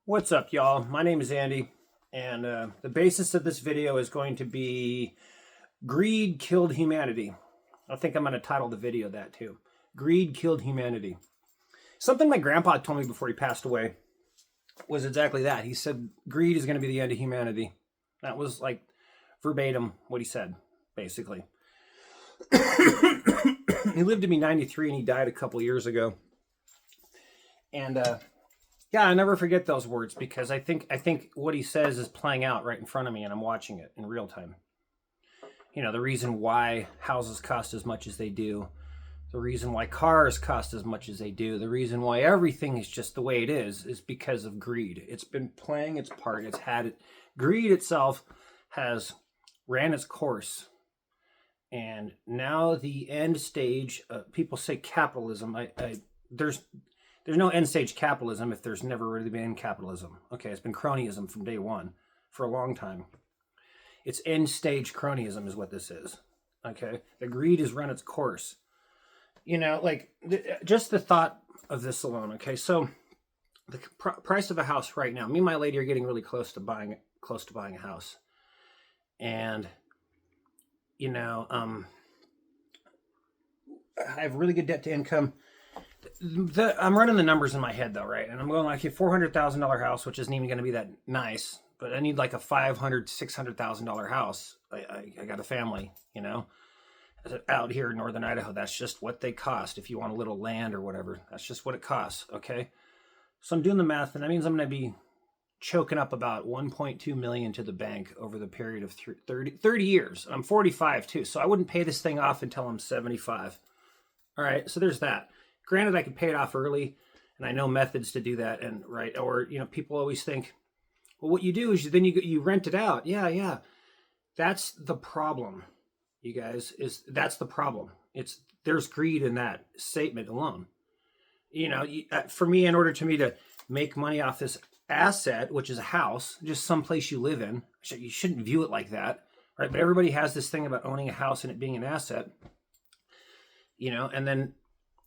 What's up, y'all? My name is Andy, and the basis of this video is going to be Greed Killed Humanity. I think I'm going to title the video that too. Greed Killed Humanity. Something my grandpa told me before he passed away was exactly that. He said, greed is going to be the end of humanity. That was like verbatim what he said, basically. He lived to be 93 and he died a couple years ago. And yeah, I never forget those words because I think what he says is playing out right in front of me and I'm watching it in real time. You know, the reason why houses cost as much as they do, the reason why cars cost as much as they do, the reason why everything is just the way it is because of greed. It's been playing its part. It's had it. Greed itself has ran its course. And now the end stage, people say capitalism. There's no end stage capitalism if there's never really been capitalism. Okay, it's been cronyism from day one for a long time. It's end stage cronyism is what this is. Okay, the greed has run its course. You know, like just the thought of this alone. Okay, so the price of a house right now. Me and my lady are getting really close to buying a house, and you know, I have really good debt to income. I'm running the numbers in my head though, right? And I'm going like a $400,000 house, which isn't even going to be that nice, but I need like a $500,000-$600,000 house. I got a family, you know, out here in northern Idaho. That's just what they cost. If you want a little land or whatever, that's just what it costs. Okay, so I'm doing the math, and that means I'm going to be choking up about 1.2 million to the bank over the period of 30 years. I'm 45 too, so I wouldn't pay this thing off until I'm 75. All right, so there's that. Granted, I could pay it off early, and I know methods to do that. And right, or you know, people always think, well, what you do is you rent it out. Yeah, that's the problem, you guys. That's the problem. There's greed in that statement alone. You know, for me, in order to me to make money off this asset, which is a house, just someplace you live in, you shouldn't view it like that, right? But everybody has this thing about owning a house and it being an asset. You know, and then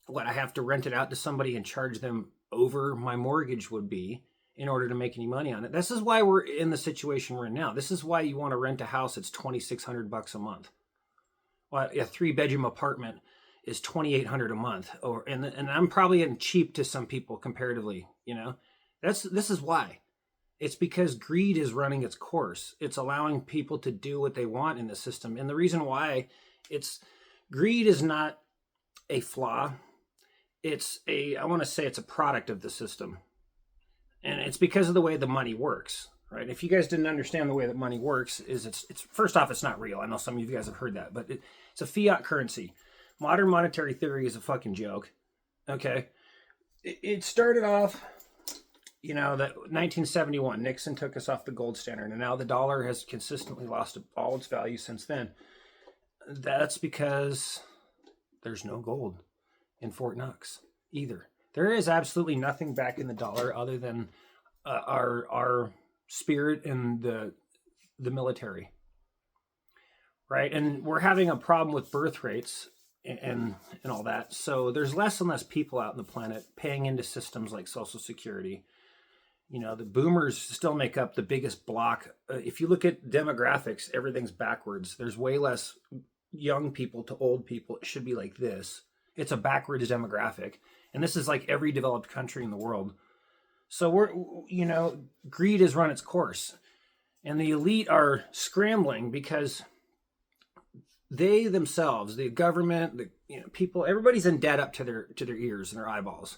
what, I have to rent it out to somebody and charge them over my mortgage would be in order to make any money on it. This is why we're in the situation we're in now. This is why you want to rent a house that's $2,600 a month. Well, a 3-bedroom apartment is $2,800 a month, and I'm probably getting cheap to some people comparatively. You know, this is why. It's because greed is running its course. It's allowing people to do what they want in the system, and the reason why greed is not a flaw. I want to say it's a product of the system. And it's because of the way the money works, right? If you guys didn't understand the way that money works, it's first off, it's not real. I know some of you guys have heard that, but it's a fiat currency. Modern monetary theory is a fucking joke. Okay. It started off, you know, that 1971, Nixon took us off the gold standard, and now the dollar has consistently lost all its value since then. That's because there's no gold in Fort Knox either. There is absolutely nothing back in the dollar other than our spirit and the military, right? And we're having a problem with birth rates and all that. So there's less and less people out on the planet paying into systems like Social Security. You know, the boomers still make up the biggest block. If you look at demographics, everything's backwards. There's way less young people to old people. It should be like this. It's a backwards demographic. And this is like every developed country in the world. So greed has run its course. And the elite are scrambling because they themselves, the government, people, everybody's in debt up to their ears and their eyeballs.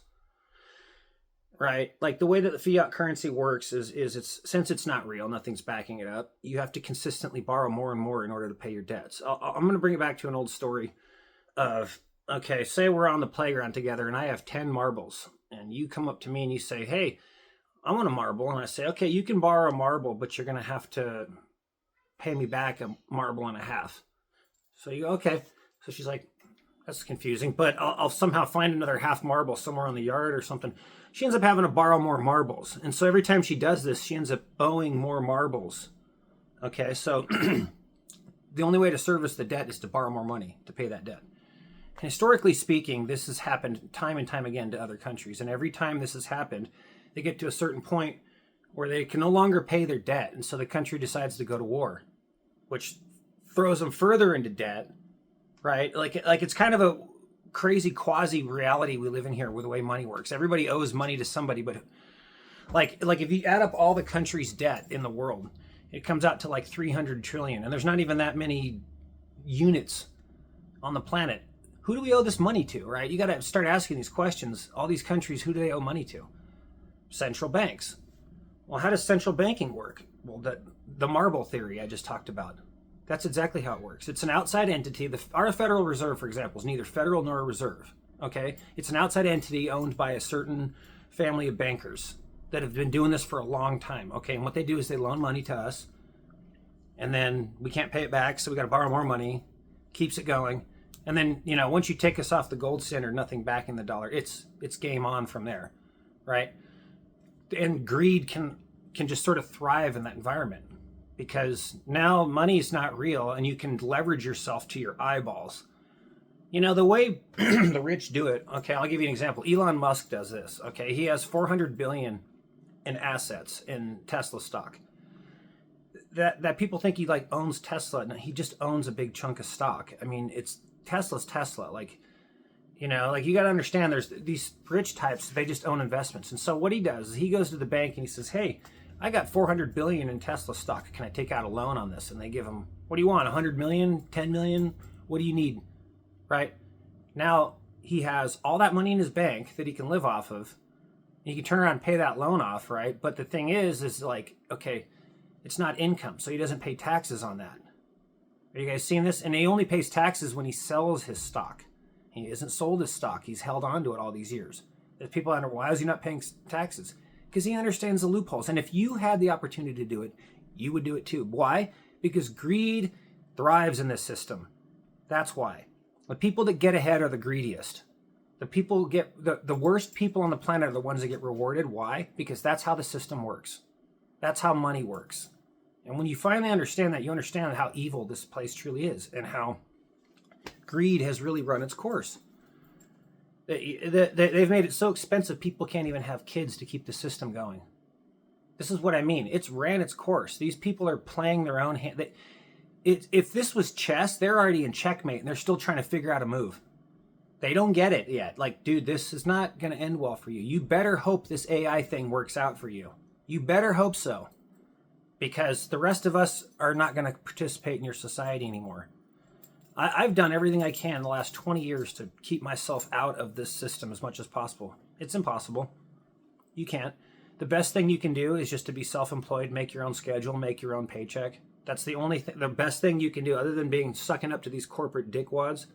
Right? Like the way that the fiat currency works is since it's not real, nothing's backing it up, you have to consistently borrow more and more in order to pay your debts. I'm going to bring it back to an old story of, okay, say we're on the playground together and I have 10 marbles and you come up to me and you say, hey, I want a marble. And I say, okay, you can borrow a marble, but you're going to have to pay me back a marble and a half. So you go, okay. So she's like, that's confusing, but I'll somehow find another half marble somewhere on the yard or something. She ends up having to borrow more marbles. And so every time she does this, she ends up owing more marbles. Okay, so the only way to service the debt is to borrow more money to pay that debt. Historically speaking, this has happened time and time again to other countries. And every time this has happened, they get to a certain point where they can no longer pay their debt. And so the country decides to go to war, which throws them further into debt, right? Like it's kind of a crazy quasi reality we live in here with the way money works. Everybody owes money to somebody, but like if you add up all the countries' debt in the world, it comes out to like 300 trillion, and there's not even that many units on the planet. Who do we owe this money to, right? You got to start asking these questions. All these countries, who do they owe money to? Central banks. Well, how does central banking work? Well, the marble theory I just talked about. That's exactly how it works. It's an outside entity. Our Federal Reserve, for example, is neither federal nor a reserve. Okay? It's an outside entity owned by a certain family of bankers that have been doing this for a long time. Okay, and what they do is they loan money to us, and then we can't pay it back, so we got to borrow more money. Keeps it going. And then, once you take us off the gold standard, nothing back in the dollar, it's game on from there, right? And greed can just sort of thrive in that environment, because now money is not real and you can leverage yourself to your eyeballs. The way the rich do it, okay, I'll give you an example. Elon Musk does this, okay? He has 400 billion in assets in Tesla stock. That people think he like owns Tesla, and he just owns a big chunk of stock. I mean, Tesla's Tesla. Like you got to understand, there's these rich types, they just own investments. And so what he does is he goes to the bank and he says, hey, I got 400 billion in Tesla stock. Can I take out a loan on this? And they give him, what do you want? 100 million, 10 million? What do you need? Right? Now he has all that money in his bank that he can live off of. He can turn around and pay that loan off, right? But the thing is like, okay, it's not income, so he doesn't pay taxes on that. Are you guys seeing this? And he only pays taxes when he sells his stock. He hasn't sold his stock. He's held on to it all these years. If people wonder, why is he not paying taxes? Because he understands the loopholes. And if you had the opportunity to do it, you would do it too. Why? Because greed thrives in this system. That's why. The people that get ahead are the greediest. The people get the worst people on the planet are the ones that get rewarded. Why? Because that's how the system works. That's how money works. And when you finally understand that, you understand how evil this place truly is and how greed has really run its course. They've made it so expensive people can't even have kids to keep the system going. This is what I mean. It's ran its course. These people are playing their own hand. If this was chess, they're already in checkmate and they're still trying to figure out a move. They don't get it yet. Like, dude, this is not going to end well for you. You better hope this AI thing works out for you. You better hope so. Because the rest of us are not going to participate in your society anymore. I've done everything I can the last 20 years to keep myself out of this system as much as possible. It's impossible. You can't. The best thing you can do is just to be self-employed, make your own schedule, make your own paycheck. That's the only thing, the best thing you can do, other than being sucking up to these corporate dickwads.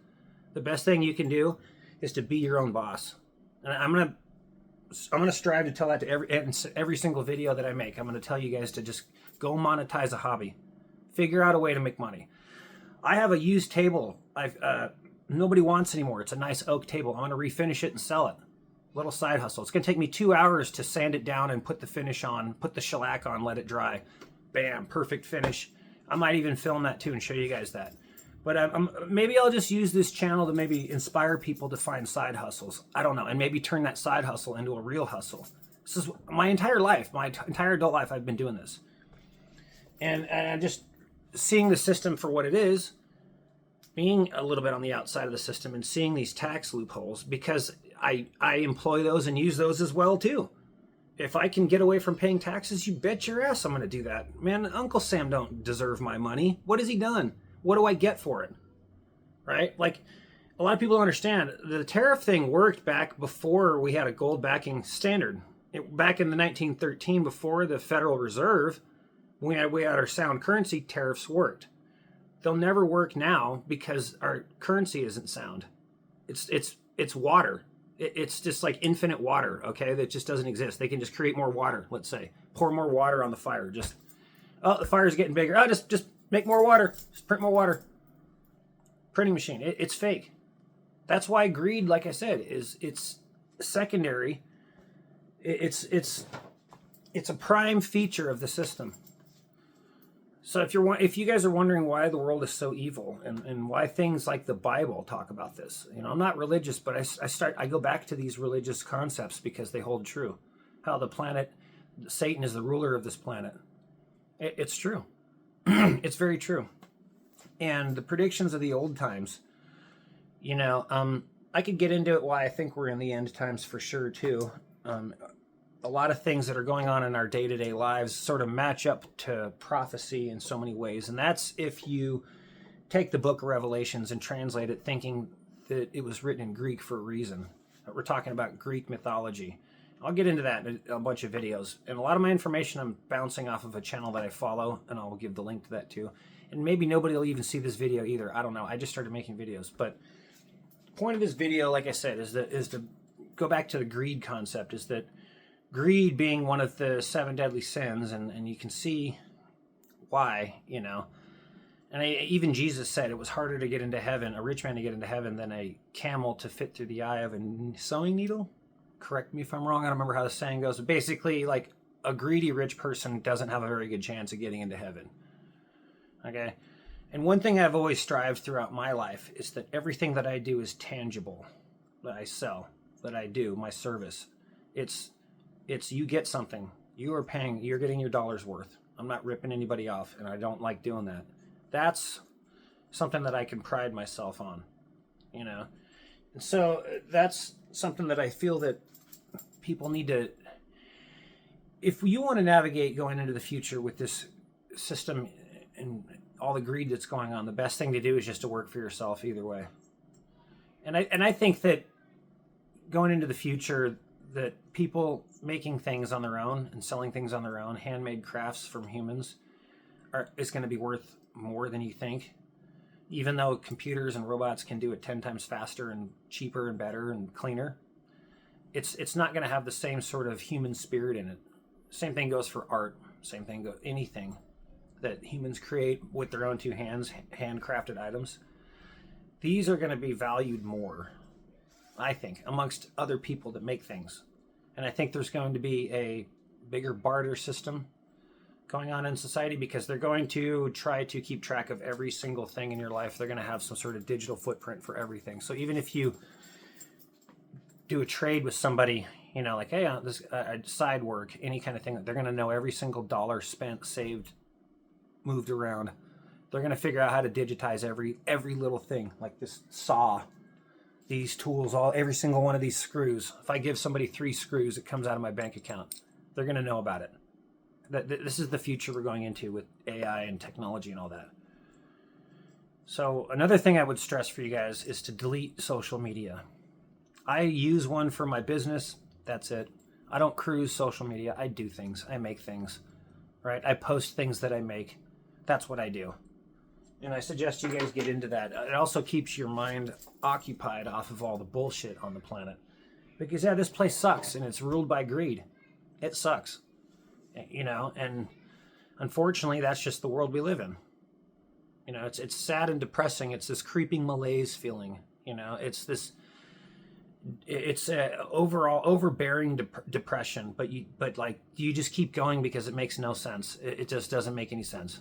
The best thing you can do is to be your own boss. And I'm gonna strive to tell that to every single video that I make. I'm gonna tell you guys to just go monetize a hobby. Figure out a way to make money. I have a used table nobody wants anymore. It's a nice oak table. I'm gonna refinish it and sell it. Little side hustle. It's gonna take me 2 hours to sand it down and put the finish on, put the shellac on, let it dry. Bam, perfect finish. I might even film that too and show you guys that. But maybe I'll just use this channel to maybe inspire people to find side hustles. I don't know. And maybe turn that side hustle into a real hustle. This is my entire life, my entire adult life, I've been doing this. And just seeing the system for what it is, being a little bit on the outside of the system and seeing these tax loopholes, because I employ those and use those as well too. If I can get away from paying taxes, you bet your ass I'm going to do that. Man, Uncle Sam don't deserve my money. What has he done? What do I get for it? Right? Like, a lot of people don't understand. The tariff thing worked back before we had a gold backing standard. Back in the 1913, before the Federal Reserve, we had our sound currency, tariffs worked. They'll never work now because our currency isn't sound. It's water. It's just like infinite water, okay? That just doesn't exist. They can just create more water, let's say. Pour more water on the fire. Just, oh, the fire's getting bigger. Oh, just make more water. Just print more water. Printing machine. It's fake. That's why greed, like I said, it's secondary. It's a prime feature of the system. So if you guys are wondering why the world is so evil and why things like the Bible talk about this, I'm not religious, but I go back to these religious concepts because they hold true. How the planet, Satan is the ruler of this planet. It's true. It's very true. And the predictions of the old times, I could get into it why I think we're in the end times for sure too. A lot of things that are going on in our day-to-day lives sort of match up to prophecy in so many ways. And that's if you take the book of Revelations and translate it thinking that it was written in Greek for a reason. We're talking about Greek mythology. I'll get into that in a bunch of videos. And a lot of my information I'm bouncing off of a channel that I follow, and I'll give the link to that too. And maybe nobody will even see this video either. I don't know. I just started making videos. But the point of this video, like I said, is to go back to the greed concept, is that greed being one of the 7 deadly sins, and you can see why, And even Jesus said it was harder to get into heaven, a rich man to get into heaven, than a camel to fit through the eye of a sewing needle. Correct me if I'm wrong. I don't remember how the saying goes. But basically, like, a greedy rich person doesn't have a very good chance of getting into heaven. Okay? And one thing I've always strived throughout my life is that everything that I do is tangible, that I sell, that I do, my service. It's you get something. You are paying, you're getting your dollar's worth. I'm not ripping anybody off, and I don't like doing that. That's something that I can pride myself on, And so that's something that I feel that people need to, if you want to navigate going into the future with this system and all the greed that's going on, the best thing to do is just to work for yourself either way. And I think that going into the future, that people making things on their own and selling things on their own, handmade crafts from humans, is going to be worth more than you think. Even though computers and robots can do it 10 times faster and cheaper and better and cleaner, it's not going to have the same sort of human spirit in it. Same thing goes for art. Same thing goes anything that humans create with their own 2 hands, handcrafted items. These are going to be valued more, I think, amongst other people that make things. And I think there's going to be a bigger barter system going on in society, because they're going to try to keep track of every single thing in your life. They're going to have some sort of digital footprint for everything. So even if you do a trade with somebody, like, hey, this side work, any kind of thing, they're going to know every single dollar spent, saved, moved around. They're going to figure out how to digitize every little thing, like this saw, these tools, every single one of these screws. If I give somebody 3 screws, it comes out of my bank account. They're going to know about it. This is the future we're going into with AI and technology and all that. So another thing I would stress for you guys is to delete social media. I use one for my business. That's it. I don't cruise social media. I do things. I make things, right? I post things that I make. That's what I do. And I suggest you guys get into that. It also keeps your mind occupied off of all the bullshit on the planet. Because, this place sucks, and it's ruled by greed. It sucks. And unfortunately, that's just the world we live in. It's sad and depressing. It's this creeping malaise feeling. It's a overall overbearing depression. But you just keep going because it makes no sense. It just doesn't make any sense.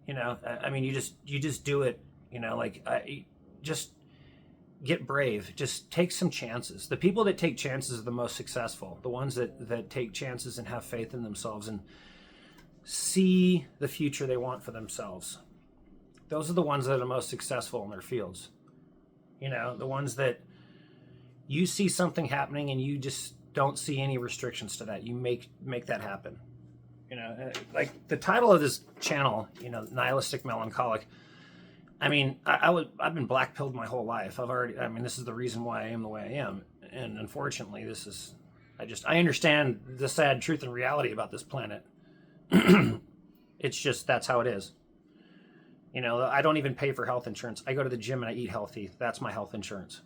You just do it. Just get brave. Just take some chances. The people that take chances are the most successful. The ones that take chances and have faith in themselves and see the future they want for themselves. Those are the ones that are most successful in their fields. The ones that you see something happening and you just don't see any restrictions to that. You make that happen. Like the title of this channel, Nihilistic Melancholic. I've been black-pilled my whole life. This is the reason why I am the way I am. And unfortunately, I understand the sad truth and reality about this planet. It's just, that's how it is. I don't even pay for health insurance. I go to the gym and I eat healthy. That's my health insurance.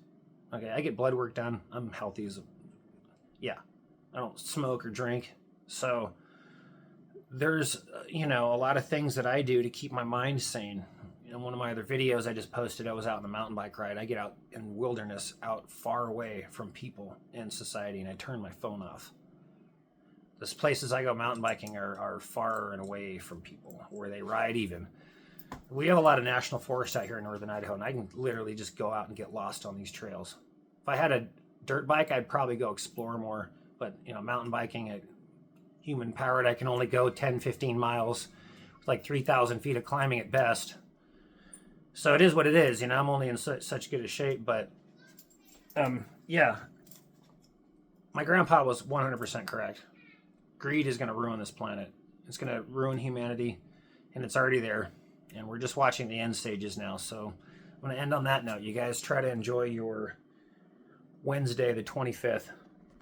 Okay, I get blood work done. I'm healthy I don't smoke or drink. So there's, a lot of things that I do to keep my mind sane. In one of my other videos I just posted, I was out on a mountain bike ride. I get out in wilderness, out far away from people and society, and I turn my phone off. The places I go mountain biking are far and away from people, where they ride even. We have a lot of national forest out here in northern Idaho, and I can literally just go out and get lost on these trails. If I had a dirt bike, I'd probably go explore more. But, mountain biking, human powered. I can only go 10, 15 miles with like 3,000 feet of climbing at best. So it is what it is. I'm only in such good a shape. But yeah, my grandpa was 100% correct. Greed is going to ruin this planet. It's going to ruin humanity, and it's already there. And we're just watching the end stages now. So I'm going to end on that note. You guys try to enjoy your Wednesday, the 25th.